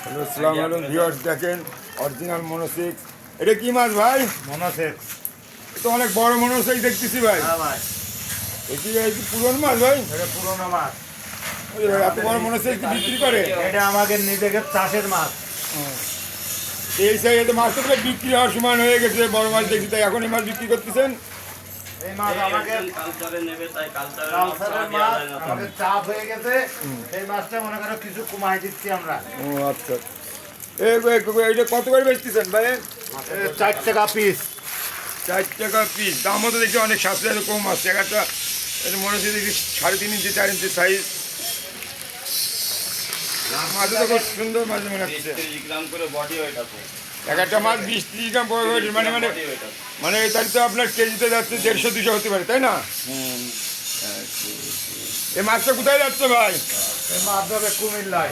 Hello, আসসালামু আলাইকুম viewers. দেখেন অরিজিনাল মনোসেক্স। এটা কি মাছ ভাই? মনোসেক্স। এটা অনেক বড় মনোসেক্স দেখতেছি ভাই। হ্যাঁ ভাই, এই কি পুরনো মাছ ভাই? এটা পুরোনো মাছ। ওই ভাই, এত বড় মনোসেক্স বিক্রি করে? এটা আমাদের নিজেদের চাষের মাছ। এই সাইডে মাছ তো প্রায় বিক্রি হওয়ার সময় হয়ে গেছে, বড় মাছ দেখছি, তাই এখন এই মাছ বিক্রি করতেছেন? এই মাছ আমাদের কালচারে নেবে, তাই কালচারের কালচারের মাছ আমাদের চাপ হয়ে গেছে। এই মাছটা মনে করো কিছু কমাই দিচ্ছি আমরা। ও আচ্ছা। এইটা কত করে বেচতেছেন ভাই? 4 টাকা পিস। 4 টাকা পিস। দামও তো দেখছি অনেক সাশ্রয়, কম আসছে। একটা এটা মনে হচ্ছে দেখি 3.5 ইঞ্চি 4 ইঞ্চি সাইজ। মাছ তো খুব সুন্দর মাছ মনে হচ্ছে। 30 গ্রাম করে বডি ওয়েট আছে। এক একটা মাছ 20-30 গ্রাম বড় হয়ে মানে মানে বডি ওয়েট আছে। মানে তাহলে তো আপনার কেজিতে যাচ্ছে 150-200 হতে পারে, তাই না? এই মাছটা কোথায় যাচ্ছে ভাই? এই মাছ যাবে কুমিল্লায়।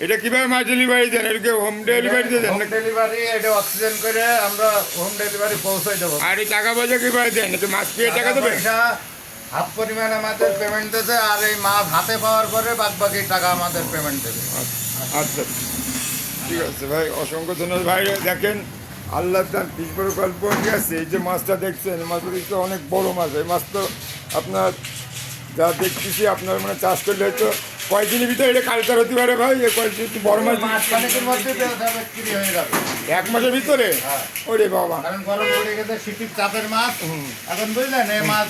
এটা কিভাবে মাছ ডেলিভারি দেন? এটাকে হোম ডেলিভারি দিয়ে দেন হোম নাকি? ডেলিভারি, এটা অক্সিজেন করে আমরা হোম ডেলিভারি পৌঁছে দেবো। আর এই টাকা পয়সা কিভাবে দেন? এটা মাছ পেয়ে টাকা দেবেন? হাফ পরিমাণ আমাদের পেমেন্ট দেবে, আর এই মাছ হাতে পাওয়ার পরে বাদ বাকি টাকা আমাদের পেমেন্ট দেবে। আচ্ছা, ঠিক আছে ভাই, অসংখ্য ধন্যবাদ ভাই। দেখেন আল্লাহ তার পিস বড় গল্প ঠিক আছে। এই যে মাছটা দেখছেন, এই মাছটা দেখতে অনেক বড় মাছ। এই মাছ তো আপনার যা দেখতেছি আপনার মানে চাষ করলে হয়তো কয়েকদিনের ভিতরে এটা কালচার হতে পারে ভাই। কয়েকদিন একটু বড় মাছ মাছ খানিকের মধ্যে বিক্রি হয়ে যাবে। 1 মাসের ভিতরে? হ্যাঁ। ওরে বাবা। কারণ গরম পড়ে গেছে, শীতের চাপের মাছ। এখন বুঝলেন, এই মাছ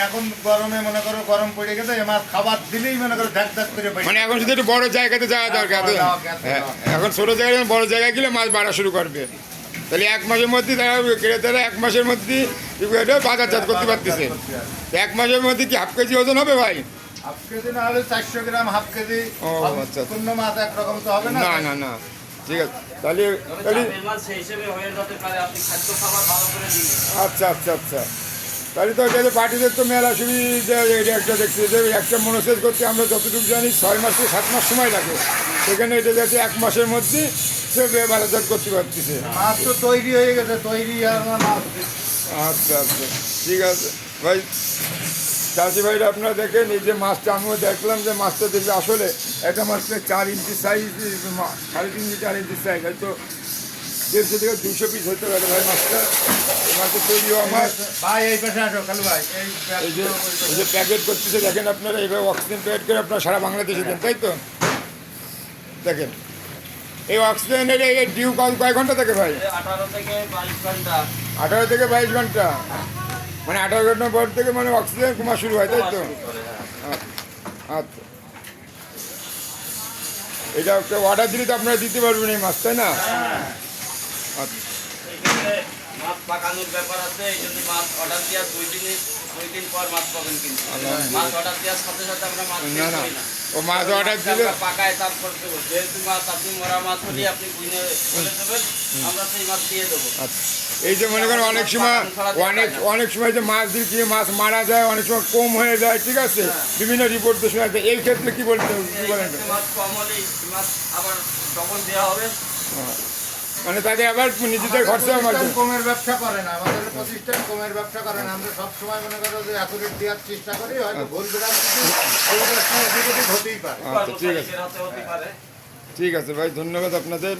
এখন গরমে মনে করো গরম পড়ে গেছে, এই মাছ খাবার দিলেই মনে করো ধ্যাক ধ্যাক করে পড়ে। মানে এখন শুধু একটু বড় জায়গাতে যাওয়া দরকার। হ্যাঁ, এখন ছোটো জায়গায় বড় জায়গায় গেলে মাছ বাড়া শুরু করবে। তাহলে 1 মাসের মধ্যে তারা ক্রেতারা 1 মাসের মধ্যে বাজারজাত করতে পারতেছে। 1 মাসের মধ্যে কি হাফ কেজি ওজন হবে ভাই? হাফ কেজি না হলে 400 গ্রাম, হাফ কেজি। ও আচ্ছা। পূর্ণ মাছ একরকম তো হবে না। না না না, ঠিক আছে। তাহলে তাহলে চাপের মাছ সেই হিসেবে হয়ে যেতে পারে, আপনি খাদ্য খাবার ভালো করে দিন। আচ্ছা আচ্ছা আচ্ছা। তাহলে তো এটা পার্টিদের তো মেলা সুবিধা। এটা একটা দেখছি যে একটা মনোসেজ করতে আমরা যতটুকু জানি 6 মাস থেকে 7 মাস সময় লাগে। সেখানে এটা যাচ্ছে 1 মাসের মধ্যে সে বাজারজাত করতে পারতেছে। মাছ তো তৈরি হয়ে গেছে, তৈরি আর মাছ। আচ্ছা আচ্ছা, ঠিক আছে ভাই। চাষি ভাইরা আপনারা দেখেন, এই যে মাছটা আমিও দেখলাম যে মাছটা দেখবে আসলে একটা মাছটা 4 ইঞ্চি সাইজ, 3.5 ইঞ্চি 4 ইঞ্চি সাইজ, হয়তো 150 থেকে 200 পিস হতে পারে ভাই মাছটা। এই মাছটা তৈরি হওয়া মাছ। ভাই এই পাশে আসো কালু ভাই। এই যে প্যাকেট করতেছে দেখেন আপনারা, এইভাবে অক্সিজেন প্যাকেট করে আপনারা সারা বাংলাদেশে দেন, তাই তো? দেখেন এই অক্সিজেনের এই ডিউ কয় ঘন্টা থাকে ভাই? 18 থেকে 22 ঘন্টা। 18 থেকে 22 ঘন্টা, মানে 18 ঘন্টার পর থেকে মানে অক্সিজেন কমা শুরু হয়, তাই তো? শুরু করে, হ্যাঁ। আচ্ছা, এটা একটা অর্ডার দিলে তো আপনারা দিতে পারবেন এই মাছ, তাই না? আচ্ছা এক্ষেত্রে মাছ পাকানোর ব্যাপার আছে, এই জন্য মাছ অর্ডার দেওয়ার 2 দিন পর মাছ পাবেন। কিন্তু মাছ অর্ডার দেওয়ার সাথে সাথে আমরা মাছ না দিয়ে না, করি না। ও মাছ অর্ডার দিলে আমরা পাকায় তারপর দেবো। যেহেতু মাছ আপনি মরা মাছ হলে আপনি কিনে বলে দেবেন, আমরা সেই মাছ দিয়ে দেবো। আচ্ছা, এই যে মনে করেন অনেক সময় অনেক সময় যে মাছ দিয়ে কি মাছ মারা যায়, অনেক সময় কম হয়ে যায়, ঠিক আছে, বিভিন্ন রিপোর্ট তো শোনা যায়। এই ক্ষেত্রে কি বলতে কি বলেন? মাছ কম হলেই মাছ আবার ডবল দেওয়া হবে। মানে তাদের আবার নিজেদের খরচা মারছে। কমের ব্যবসা করে না, আমাদের প্রতিষ্ঠান কমের ব্যবসা করে না। আমরা সব সময় মনে করো যে অ্যাকুরেট দেওয়ার চেষ্টা করি। হয়তো ভুল হতেই পারে। আচ্ছা, ঠিক আছে, হাতে হতে পারে। ঠিক আছে ভাই, ধন্যবাদ আপনাদের।